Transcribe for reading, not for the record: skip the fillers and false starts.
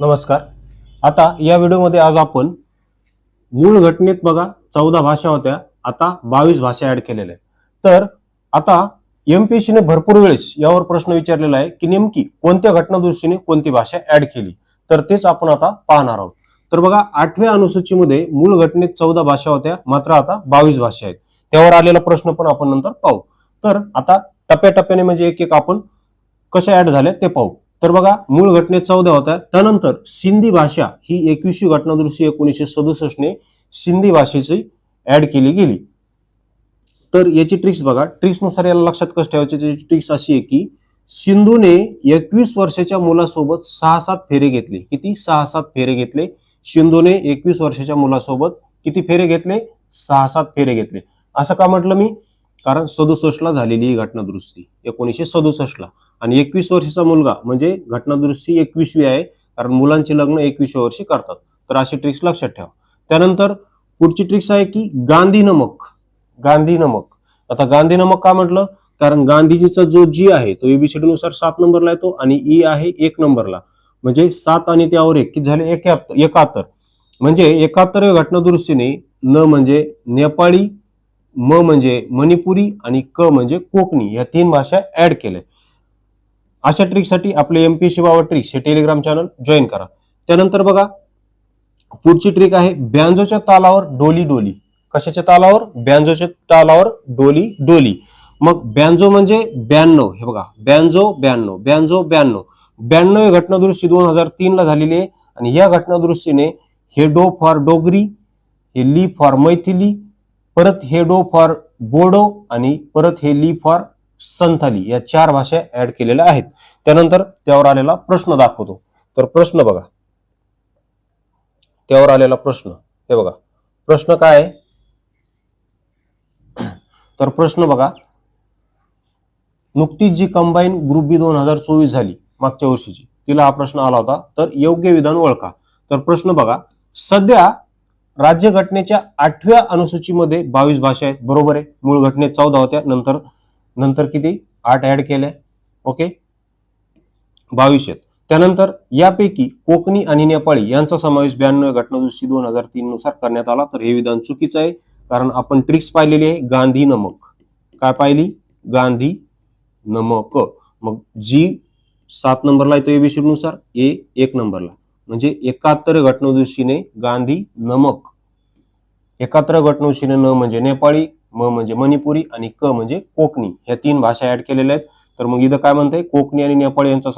नमस्कार. आता या व्हिडिओमध्ये आज आपण मूळ घटनेत बघा 14 भाषा होत्या, आता 22 भाषा ऍड केलेल्या आहेत. तर आता एमपीएससीने भरपूर वेळेस यावर प्रश्न विचारलेला आहे की नेमकी कोणत्या घटनादुरुस्तीने कोणती भाषा ऍड केली, तर तेच आपण आता पाहणार आहोत. तर बघा 8व्या अनुसूचीमध्ये मूळ घटनेत 14 भाषा होत्या, मात्र आता 22 भाषा आहेत. त्यावर आलेला प्रश्न पण आपण नंतर पाहू. तर आता टप्प्याटप्प्याने म्हणजे एक एक आपण कशा ऍड झाल्या ते पाहू. तर बघा मूळ घटनेत 14 होत्या, त्यानंतर सिंधी भाषा ही 21वी घटनादुरुस्ती 1967 ने सिंधी भाषेची ऍड केली गेली. तर याची ट्रिक्स बघा, ट्रिक्सनुसार याला लक्षात कसं ठेवायचे, त्याची ट्रिक्स अशी आहे की सिंधूने 21 वर्षाच्या मुलासोबत 6-7 फेरे घेतले. किती? 6-7 फेरे घेतले. सिंधूने 21 वर्षाच्या मुलासोबत किती फेरे घेतले? 6-7 फेरे घेतले. असं का म्हटलं मी? कारण 67 ला झालेली ही घटनादुरुस्ती 1967 ला, आणि 21 वर्षाचा मुलगा म्हणजे घटनादुरुस्ती 21वी आहे, कारण मुलांचे लग्न 21व्या वर्षी करतात. तर अशी ट्रिक्स लक्षात ठेवा. त्यानंतर पुढची ट्रिक्स आहे की गांधी नमक. गांधी नमक. आता गांधी नमक का म्हटलं? कारण गांधीजीचा जो जी आहे तो एबीसीडी नुसार 7 नंबरला येतो आणि ई आहे 1 नंबरला, म्हणजे 7 आणि त्यावर 1 किती झाले? 71. म्हणजे 71व्या घटनादुरुस्तीने न म्हणजे नेपाळी, म म्हणजे मणिपुरी आणि क म्हणजे कोकणी या 3 भाषा ऍड केल्या. अशा ट्रिकसाठी आपले एमपीएससी बाबा ट्रिक्स हे टेलिग्राम चॅनल जॉईन करा. त्यानंतर बघा पुढची ट्रिक आहे ब्यांजोच्या तालावर डोली डोली. कशाच्या तालावर? ब्यांजोच्या तालावर डोली डोली. मग ब्यांजो म्हणजे 92. हे बघा, ब्यांजो 92, ब्यांजो 92. 92 घटनादुरुस्ती 2003 ला झालेली आहे, आणि या घटनादुरुस्तीने हे डो फॉर डोगरी, हे ली फॉर मैथिली, परत हे डो फॉर बोडो, आणि परत हे ली फॉर संथाली या 4 भाषा ऍड केलेल्या आहेत. त्यानंतर त्यावर आलेला प्रश्न दाखवतो. तर प्रश्न बघा, त्यावर आलेला प्रश्न हे बघा. प्रश्न काय आहे? तर प्रश्न बघा, नुकतीच जी कंबाईन ग्रुप बी 2024 झाली मागच्या वर्षीची, तिला हा प्रश्न आला होता. तर योग्य विधान ओळखा. तर प्रश्न बघा, सध्या राज्यघटनेच्या 8व्या अनुसूचीमध्ये 22 भाषा आहेत. बरोबर आहे. मूळ घटनेत 14 होत्या, नंतर किती? 8 ऍड केल्या. ओके, 22 आहेत. त्यानंतर यापैकी कोकणी आणि नेपाळी यांचा समावेश 92 घटनादुरुस्ती 2003 नुसार करण्यात आला. तर हे विधान चुकीचं आहे, कारण आपण ट्रिक्स पाहिलेली आहे गांधी नमक. काय पाहिली? गांधी नमक. मग जी 7 नंबरला येतो एबीसीडी नुसार, ए 1 नंबरला, म्हणजे 71 घटनादुरुस्तीने गांधी नमक. 71 घटनादुरुस्तीने न म्हणजे नेपाळी, म म्हणजे मणिपुरी आणि क म्हणजे कोकणी ह्या 3 भाषा ऍड केलेल्या आहेत. तर मग इथं काय म्हणतंय? कोकणी आणि नेपाळी यांचा